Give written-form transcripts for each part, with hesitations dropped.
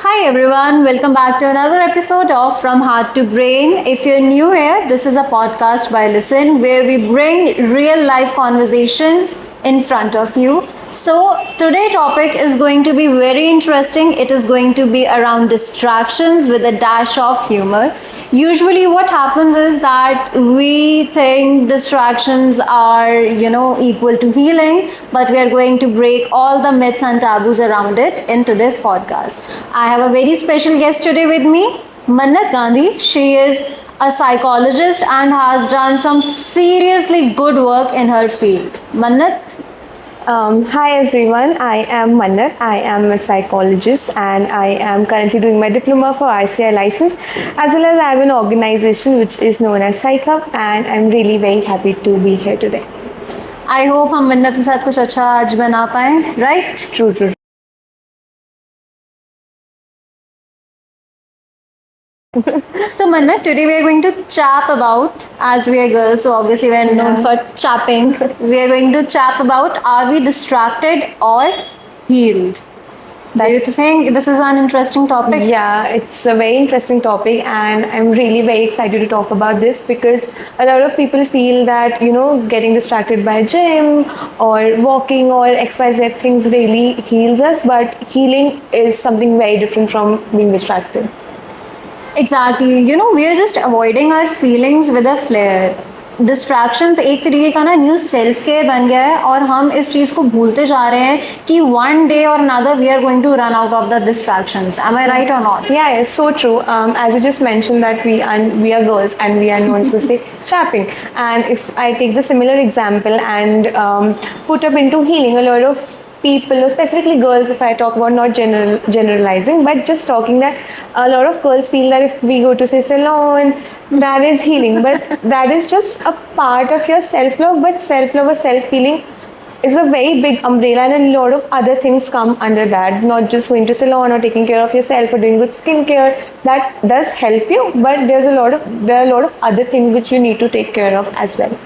Hi everyone, welcome back to another episode of From Heart to Brain. If you're new here, this is a podcast by Listen where we bring real life conversations in front of you. So, today's topic is going to be very interesting. It is going to be around distractions with a dash of humor. Usually, what happens is that we think distractions are, equal to healing, but we are going to break all the myths and taboos around it in today's podcast. I have a very special guest today with me, Mannat Gandhi. She is a psychologist and has done some seriously good work in her field. Mannat, Hi everyone, I am Mannat. I am a psychologist and I am currently doing my diploma for ICI license, as well as I have an organization which is known as PsychHub, and I'm really very happy to be here today. I hope हम मन्नत के साथ कुछ अच्छा आज बना पाएं, right? True. So Mannat, today we are going to chat about, as we are girls, so obviously we are known for chapping. We are going to chat about, are we distracted or healed? Do you think this is an interesting topic? Yeah, it's a very interesting topic, and I'm really very excited to talk about this because a lot of people feel that getting distracted by gym or walking or XYZ things really heals us, but healing is something very different from being distracted. Exactly. We are just avoiding our feelings with a flair. Distractions एक तरीके का ना new self care बन गया है और हम इस चीज़ को भूलते जा रहे हैं कि वन डे और another we are going to run out of the distractions. Am I right or not? Yeah, it's so true. As you just mentioned that we are girls and we are known to say chapping. And if I take the similar example and put up into healing, a lot of people, or specifically girls, if I talk about, not generalizing, but just talking that a lot of girls feel that if we go to say salon, that is healing, but that is just a part of your self-love. But self-love or self-healing is a very big umbrella, and a lot of other things come under that. Not just going to salon or taking care of yourself or doing good skincare. That does help you, but there are a lot of other things which you need to take care of as well.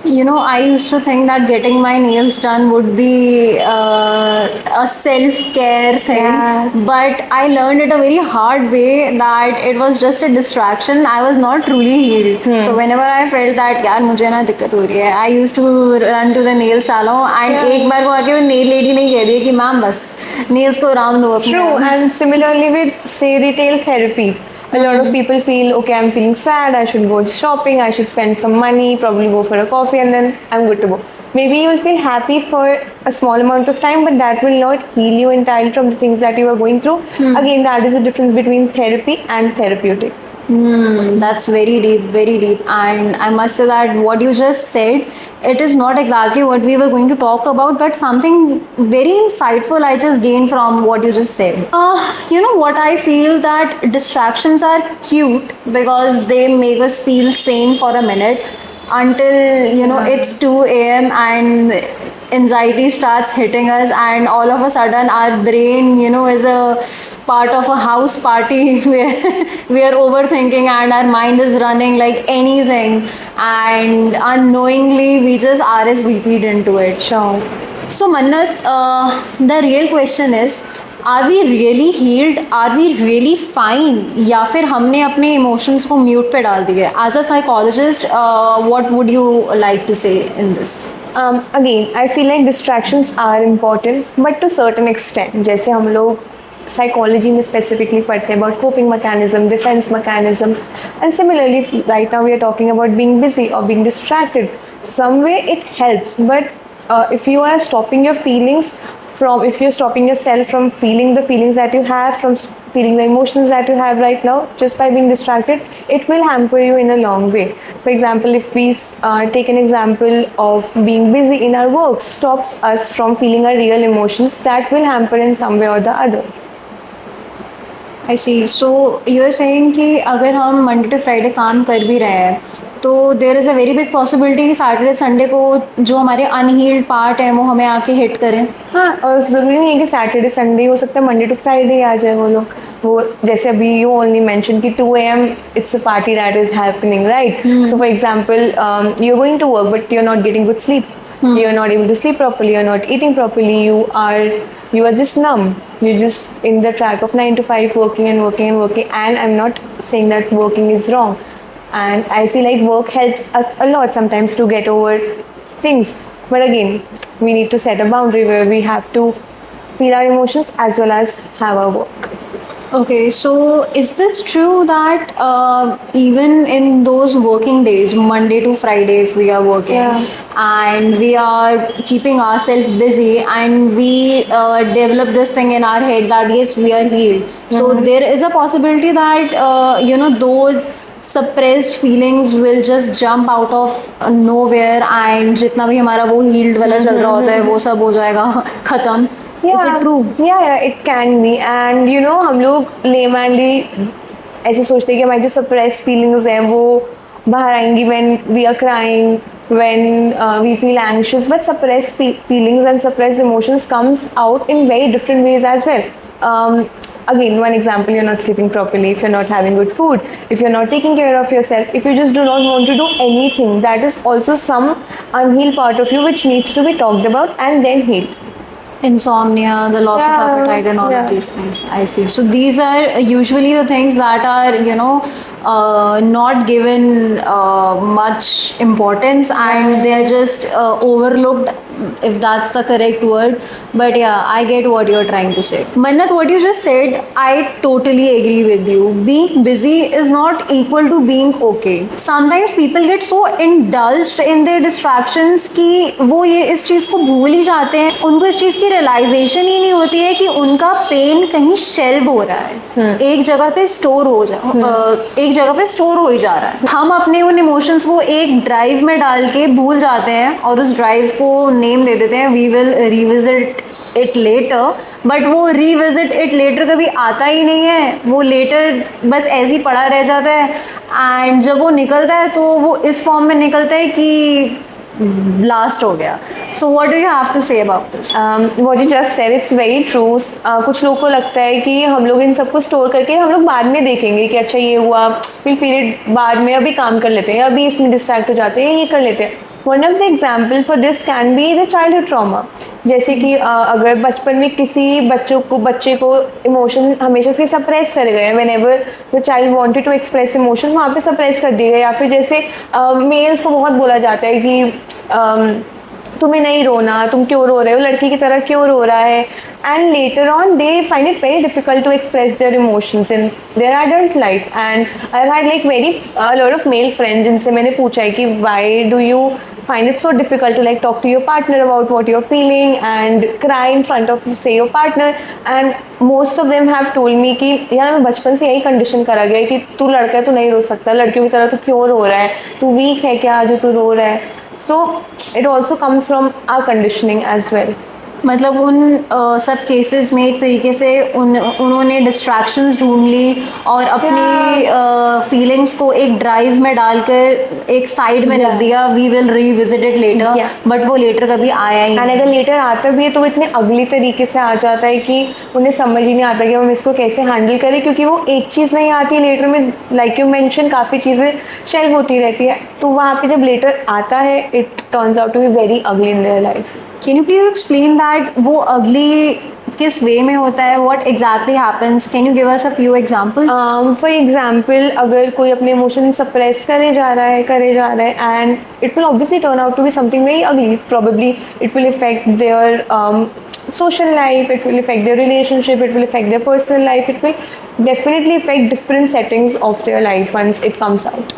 I used to think that getting my nails done would be a self-care thing, but I learned it a very hard way that it was just a distraction. I was not truly healed. So whenever I felt that यार मुझे ना दिक्कत हो रही है, I used to run to the nail salon and एक बार वो आके वो nail lady ने कह दिया कि मैम बस nails को आराम दो अपने. True, and similarly with say retail therapy. A lot of people feel, okay, I'm feeling sad, I should go shopping, I should spend some money, probably go for a coffee, and then I'm good to go. Maybe you will feel happy for a small amount of time, but that will not heal you entirely from the things that you are going through. Again, that is the difference between therapy and therapeutic. That's very deep. And I must say that what you just said, it is not exactly what we were going to talk about, but something very insightful I just gained from what you just said. What I feel that distractions are cute because they make us feel sane for a minute until it's 2 a.m. and anxiety starts hitting us, and all of a sudden our brain is a part of a house party where we are overthinking and our mind is running like anything, and unknowingly we just RSVP'd into it. Sure. So Mannat, the real question is, are we really healed? Are we really fine? या फिर हमने अपने emotions को mute पे डाल दिए? As a psychologist, what would you like to say in this? Again, I feel like distractions are important, but to certain extent. जैसे हम लोग psychology में specifically पढ़ते हैं about coping mechanism, defense mechanisms, and similarly, right now we are talking about being busy or being distracted. Some way it helps, but if you are stopping your feelings if you're stopping yourself from feeling the feelings that you have, from feeling the emotions that you have right now, just by being distracted, it will hamper you in a long way. For example, if we take an example of being busy in our work stops us from feeling our real emotions, that will hamper in some way or the other. I see. So you are saying कि अगर हम Monday to Friday काम कर भी रहे हैं तो there is a very big possibility कि सैटरडे संडे को जो हमारे अनहील्ड पार्ट है वो हमें आके हिट करें. हाँ, और ज़रूरी नहीं है कि सैटरडे संडे हो सकता है मंडे टू फ्राइडे आ जाए वो लोग. वो जैसे अभी यू ओनली मेंशन कि 2 AM it's a party that is happening, right? So for example you are going to work but you are not getting good sleep. You are not able to sleep properly, you are not eating properly, you are just numb. you're just in the track of 9 to 5 working and working and working. And I'm not saying that working is wrong, and I feel like work helps us a lot sometimes to get over things, but again we need to set a boundary where we have to feel our emotions as well as have our work. Okay, so is this true that even in those working days, Monday to Friday, if we are working Yeah. and we are keeping ourselves busy and we develop this thing in our head that yes, we are healed. So there is a possibility that those suppressed feelings will just jump out of nowhere and जितना भी हमारा वो healed वाला चल रहा होता है वो सब हो जाएगा खत्म. Is it true? Yeah, it can be. And हम लोग laymanly ऐसे सोचते हैं कि हमारी जो suppressed feelings हैं वो बाहर आएंगी when we are crying, when we feel anxious. But suppressed feelings and suppressed emotions comes out in very different ways as well. Again, one example, you're not sleeping properly, if you're not having good food, if you're not taking care of yourself, if you just do not want to do anything, that is also some unhealed part of you which needs to be talked about and then healed. Insomnia, the loss of Yeah, appetite, and all yeah. of these things. I see. So these are usually the things that are, not given much importance, and they are just overlooked, if that's the correct word. But yeah, I get what you're trying to say. Mannat, what you just said, I totally agree with you. Being busy is not equal to being okay. Sometimes people get so indulged in their distractions कि वो ये इस चीज़ को भूल ही जाते हैं. उनको इस चीज़ की रियलाइजेशन ही नहीं होती है कि उनका पेन कहीं शेल्व हो रहा है, एक जगह पे स्टोर एक जगह पे स्टोर हो ही जा रहा है. हम अपने उन इमोशंस को एक ड्राइव में डाल के भूल जाते हैं और उस ड्राइव को नेम दे देते हैं we will revisit it later. But वो रिविजिट इट लेटर कभी आता ही नहीं है, वो लेटर बस ऐसे ही पड़ा रह जाता है. एंड जब वो निकलता है तो वो इस फॉर्म में निकलता है कि ब्लास्ट हो गया. So what do you have to say about this? What you just said, it's very true. कुछ लोगों को लगता है कि हम लोग इन सबको स्टोर करके हम लोग बाद में देखेंगे कि अच्छा ये हुआ, फिर पीरियड बाद में अभी काम कर लेते हैं, अभी इसमें डिस्ट्रैक्ट हो जाते हैं, ये कर लेते हैं. One of the example for this can be the childhood trauma. जैसे कि अगर बचपन में किसी बच्चे को इमोशन हमेशा से सप्रेस करे गए, whenever the child wanted to express emotion वहाँ पे सप्रेस कर दिए गए. या फिर जैसे मेल्स को बहुत बोला जाता है कि तुम्हें नहीं रोना, तुम क्यों रो रहे हो, लड़की की तरह क्यों रो रहा है. And later on they find it very difficult to express their emotions in their adult life. And I have had like very lot of male friends जिनसे मैंने पूछा है कि why do you find it so difficult to like talk to your partner about what you're feeling and cry in front of say your partner. And most of them have told me कि यार मैं बचपन से यही condition करा गया है कि तू लड़का है तो नहीं रो सकता, लड़कियों की तरह तू क्यों रो रहा है, तू वीक है क्या जो तू रो रहा है. So it also comes from our conditioning as well. मतलब उन सब केसेस में एक तरीके से उन्होंने डिस्ट्रैक्शंस ढूंढ ली और अपनी फीलिंग्स को एक ड्राइव में डालकर एक साइड में रख दिया. We will revisit it later, but वो लेटर कभी आया ही नहीं. अगर लेटर आता भी है तो वो इतने अगली तरीके से आ जाता है कि उन्हें समझ ही नहीं आता कि हम इसको कैसे हैंडल करें, क्योंकि वो एक चीज़ नहीं आती लेटर में. लाइक यू मेंशन काफ़ी चीज़ें शेल्व होती रहती है, तो वहाँ पे जब लेटर आता है it turns out to be very ugly in their life. Can you please explain that वो अगली किस वे में होता है? What exactly happens? Can you give us a few examples? For example, अगर कोई अपने इमोशन सप्रेस करे जा रहा है and it will obviously turn out to be something very ugly. Probably it will affect their social life, it will affect their relationship, it will affect their personal life, it will definitely affect different settings of their life once it comes out.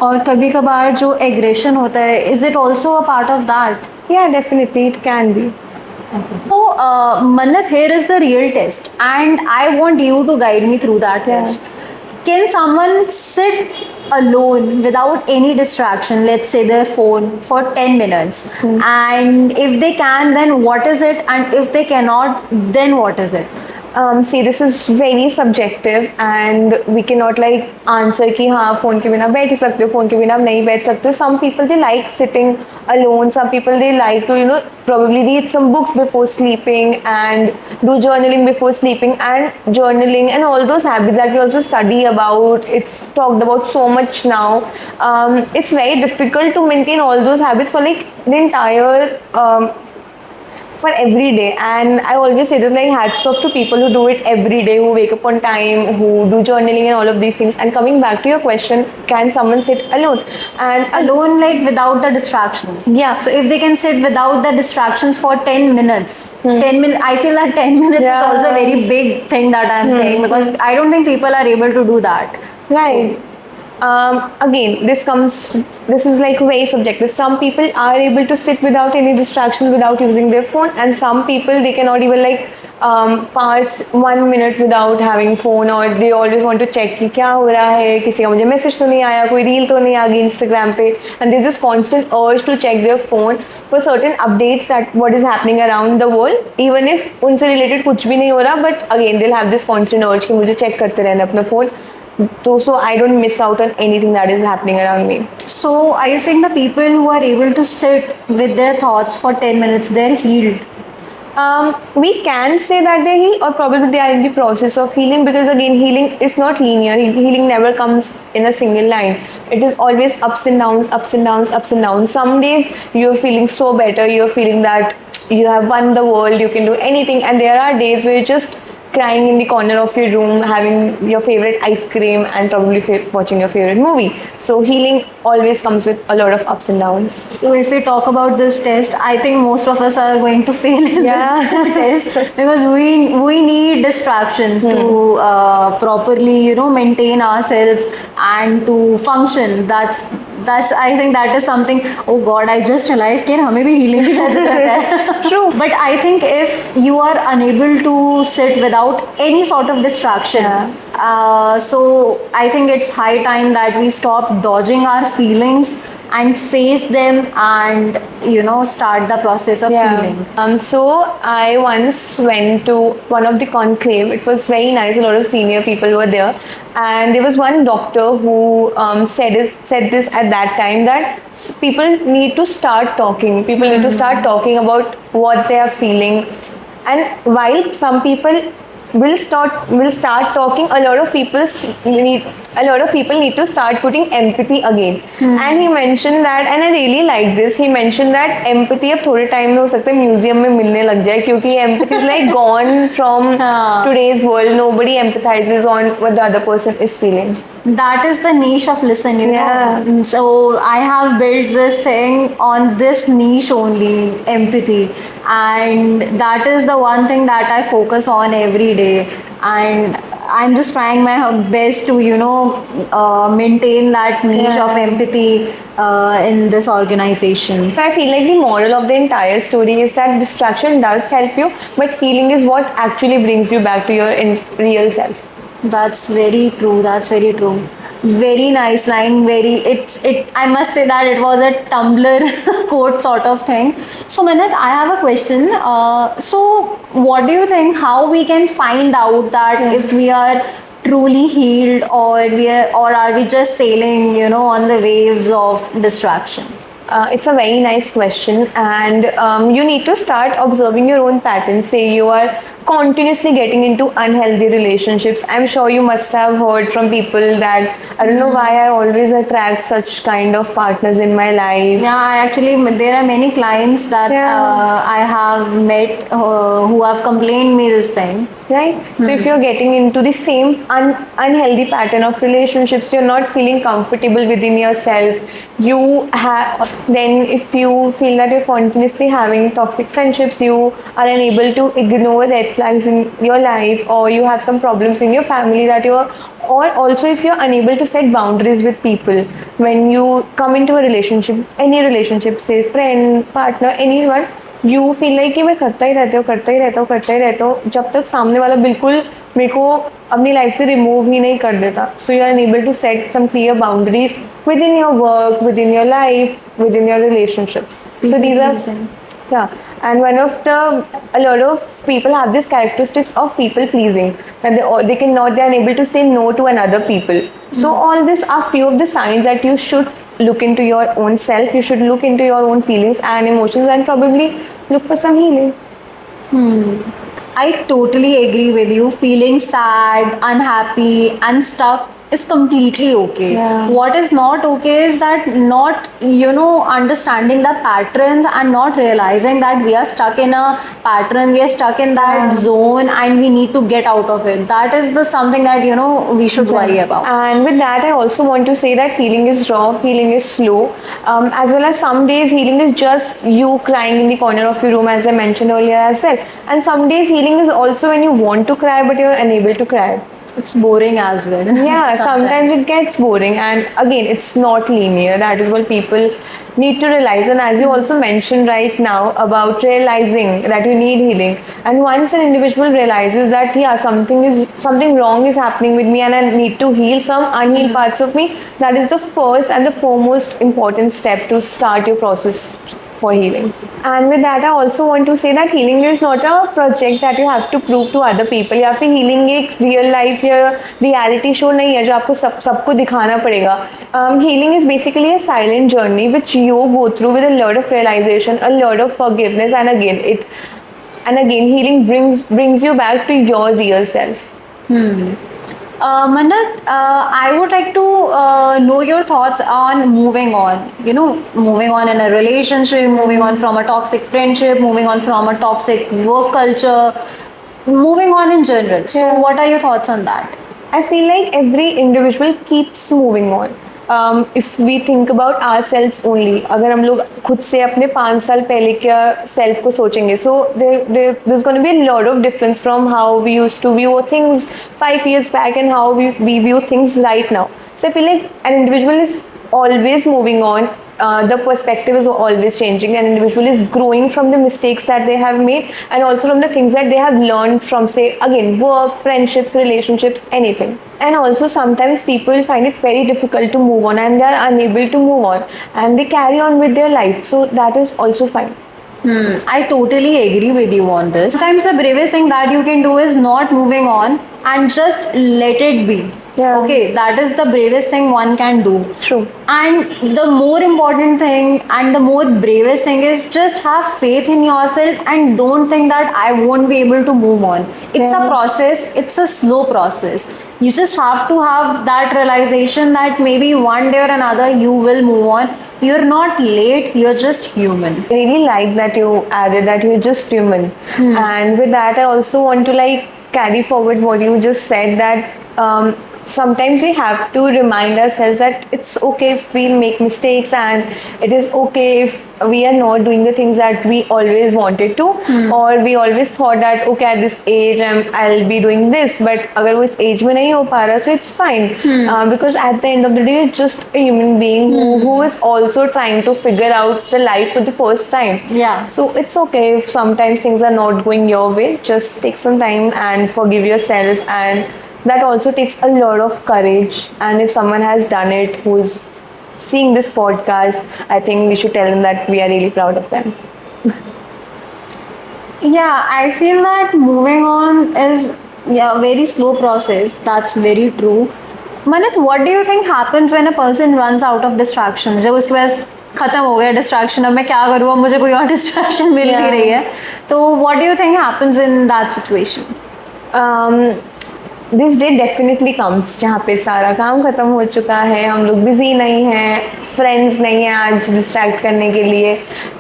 और कभी कभार जो aggression होता है, is it also a part of that? Yeah, definitely it can be. So, Mannat, here is the real test, and I want you to guide me through that test. Can someone sit alone without any distraction, let's say their phone, for 10 minutes? And if they can, then what is it? And if they cannot, then what is it? See, this is very subjective and we cannot like answer कि हाँ phone के बिना बैठ ही सकते हो, phone के बिना नहीं बैठ सकते हो. Some people they like sitting alone, some people they like to probably read some books before sleeping and do journaling before sleeping. And journaling and all those habits that we also study about, it's talked about so much now. It's very difficult to maintain all those habits for like the entire for every day. And I always say this, like, hats off to people who do it every day, who wake up on time, who do journaling and all of these things. And coming back to your question, can someone sit alone? And Alone, like without the distractions. Yeah. So if they can sit without the distractions for 10 minutes, 10 minutes, I feel that 10 minutes is Yeah. also a very big thing that I'm saying, because I don't think people are able to do that. Right. Again, this is like very subjective. Some people are able to sit without any distractions, without using their phone, and some people, they cannot even like pass 1 minute without having phone, or they always want to check कि क्या हो रहा है, किसी का मुझे message तो नहीं आया, कोई रील तो नहीं आ गई इंस्टाग्राम पे, and there's this constant urge to check their phone for certain updates that what is happening around the world, even if उनसे related कुछ भी नहीं हो रहा, but again they'll have this constant urge कि मुझे check करते रहना अपना phone, so I don't miss out on anything that is happening around me. So are you saying the people who are able to sit with their thoughts for 10 minutes, they're healed? We can say that they heal, or probably they are in the process of healing, because again, healing is not linear. Healing never comes in a single line. It is always ups and downs, ups and downs, ups and downs. Some days you're feeling so better, you're feeling that you have won the world, you can do anything, and there are days where you're just crying in the corner of your room, having your favorite ice cream, and probably watching your favorite movie. So healing always comes with a lot of ups and downs. So if we talk about this test, I think most of us are going to fail in this test, because we need distractions to properly maintain ourselves and to function. That's I think that is something. Oh God, I just realized कि हमें भी healing की शायद ज़रूरत है. True. But I think if you are unable to sit without any sort of distraction, so I think it's high time that we stop dodging our feelings and face them, and start the process of healing. So I once went to one of the conclave. It was very nice. A lot of senior people were there, and there was one doctor who said this at that time, that people need to start talking. People need to start talking about what they are feeling, and while some people will start talking, a lot of people need to start putting empathy again. And he mentioned that, and I really like this, he mentioned that empathy अब थोड़े time में हो सकता है museum में मिलने लग जाए, क्योंकि empathy is like gone from today's world. Nobody empathizes on what the other person is feeling. That is the niche of Listen, you know. So I have built this thing on this niche only, empathy, and that is the one thing that I focus on every day, and I'm just trying my best to maintain that niche of empathy in this organization. I feel like the moral of the entire story is that distraction does help you, but healing is what actually brings you back to your real self. That's very true. That's very true. Very nice line. I must say that it was a Tumblr quote sort of thing. So Manat, I have a question. So what do you think, how we can find out that if we are truly healed, or are we just sailing on the waves of distraction? It's a very nice question, and you need to start observing your own patterns. Say you are continuously getting into unhealthy relationships. I'm sure you must have heard from people that I don't know why I always attract such kind of partners in my life. Yeah, there are many clients that I have met who have complained me this thing. Right? So if you're getting into the same unhealthy pattern of relationships, you're not feeling comfortable within yourself, then if you feel that you're continuously having toxic friendships, you are unable to ignore red flags in your life, or you have some problems in your family or also if you're unable to set boundaries with people when you come into a relationship, any relationship, say friend, partner, anyone, you feel like कि मैं करता ही रहता हूँ जब तक सामने वाला बिल्कुल मेरे को अपनी लाइफ से रिमूव ही नहीं कर देता. So you are unable to set some clear boundaries within your work, within your life, within your relationships. So these are and a lot of people have these characteristics of people pleasing, that they are unable to say no to another people. So all these are few of the signs that you should look into your own self, you should look into your own feelings and emotions, and probably look for some healing. I totally agree with you. Feeling sad, unhappy, and stuck is completely okay. Yeah. What is not okay is that not, understanding the patterns and not realizing that we are stuck in a pattern, we are stuck in that zone, and we need to get out of it. That is the something that we should worry about. And with that, I also want to say that healing is raw, healing is slow, as well as some days healing is just you crying in the corner of your room, as I mentioned earlier as well. And some days healing is also when you want to cry but you're unable to cry. It's boring as well. Yeah, sometimes it gets boring, and again, it's not linear. That is what people need to realize. And as you also mentioned right now about realizing that you need healing, and once an individual realizes that yeah, something wrong is happening with me, and I need to heal some unhealed parts of me, that is the first and the foremost important step to start your process for healing. And with that, I also want to say that healing is not a project that you have to prove to other people, या फिर healing एक real life या reality show नहीं है जो आपको सबको दिखाना पड़ेगा. Healing is basically a silent journey which you go through with a lot of realization, a lot of forgiveness, and again healing brings you back to your real self. Manat, I would like to know your thoughts on moving on. Moving on in a relationship, moving on from a toxic friendship, moving on from a toxic work culture, moving on in general. So, Yeah. what are your thoughts on that? I feel like every individual keeps moving on. If we think about ourselves only, अगर हम लोग खुद से अपने 5 साल पहले क्या self को सोचेंगे, so there's going to be a lot of difference from how we used to view things 5 years back and how we view things right now. So I feel like an individual is always moving on. The perspective is always changing. An individual is growing from the mistakes that they have made, and also from the things that they have learned from, say, again, work, friendships, relationships, anything. And also sometimes people find it very difficult to move on, and they are unable to move on, and they carry on with their life. So that is also fine. I totally agree with you on this. Sometimes the bravest thing that you can do is not moving on and just let it be. Yeah. Okay, that is the bravest thing one can do. True. And the more important thing and the more bravest thing is just have faith in yourself and don't think that I won't be able to move on. It's a Yeah. process, it's a slow process. You just have to have that realization that maybe one day or another you will move on. You're not late, you're just human. I really like that you added that you're just human. And with that, I also want to carry forward what you just said, that sometimes we have to remind ourselves that it's okay if we make mistakes, and it is okay if we are not doing the things that we always wanted to, or we always thought that okay, at this age I'll be doing this, but अगर वो इस age में नहीं हो पा रहा, so it's fine, because at the end of the day you're just a human being who is also trying to figure out the life for the first time. Yeah. So it's okay if sometimes things are not going your way. Just take some time and forgive yourself, and that also takes a lot of courage. And if someone has done it who's seeing this podcast, I think we should tell them that we are really proud of them. Yeah, I feel that moving on is a very slow process. That's very true. Manit, what do you think happens when a person runs out of distractions? जब उसके पास खत्म हो गया distraction, अब मैं क्या करूँ, अब मुझे कोई और distraction मिल नहीं रही है, तो what do you think happens in that situation? This day definitely comes जहाँ पे सारा काम ख़त्म हो चुका है, हम लोग बिजी नहीं हैं, फ्रेंड्स नहीं हैं आज डिस्ट्रैक्ट करने के लिए,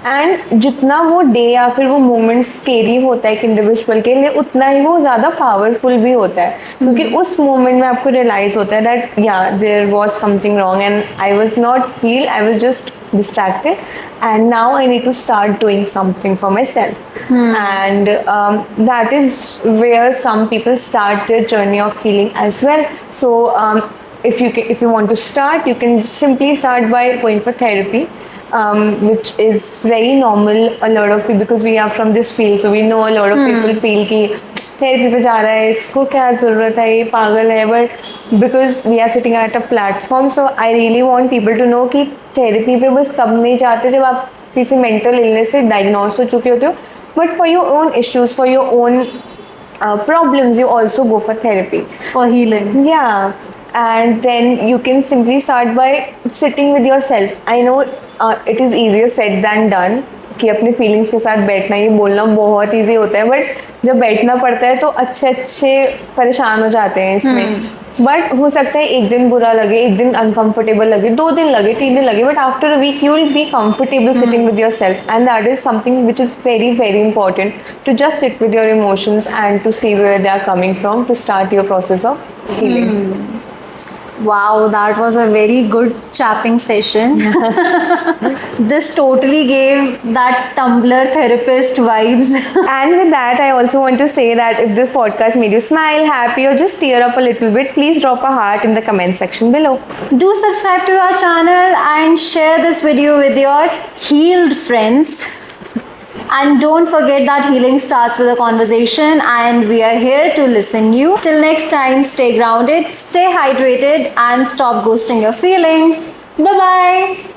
एंड जितना वो डे या फिर वो मोमेंट स्केरी होता है एक इंडिविजुअल के लिए, उतना ही वो ज़्यादा पावरफुल भी होता है, क्योंकि उस मोमेंट में आपको रियलाइज़ होता है दैट या there was something wrong and I was not healed, I was just distracted, and now I need to start doing something for myself. And that is where some people start their journey of healing as well. So if you want to start, you can simply start by going for therapy, which is very normal. A lot of people, because we are from this field, so we know a lot of people feel कि therapy पे जा रहा है, इसको क्या ज़रूरत है, ये पागल है, but because we are sitting at a platform, so I really want people to know कि therapy पे बस तब नहीं जाते जब आप किसी mental illness से diagnose हो चुके होते हो, but for your own issues, for your own problems, you also go for therapy. For healing. Yeah, and then you can simply start by sitting with yourself. I know it is easier said than done, कि अपने feelings के साथ बैठना, ये बोलना बहुत easy होता है, बट जब बैठना पड़ता है तो अच्छे परेशान हो जाते हैं इसमें. बट हो सकता है एक दिन बुरा लगे, एक दिन अनकंफर्टेबल लगे, 2 दिन लगे, 3 दिन लगे, but after a week you will be comfortable sitting with yourself, and that is something which is very very important, to just sit with your emotions and to see where they are coming from, to start your process of healing. Wow, that was a very good chapping session. This totally gave that Tumblr therapist vibes. And with that, I also want to say that if this podcast made you smile, happy, or just tear up a little bit, please drop a heart in the comment section below. Do subscribe to our channel and share this video with your healed friends. And don't forget that healing starts with a conversation, and we are here to listen you. Till next time, stay grounded, stay hydrated, and stop ghosting your feelings. Bye bye.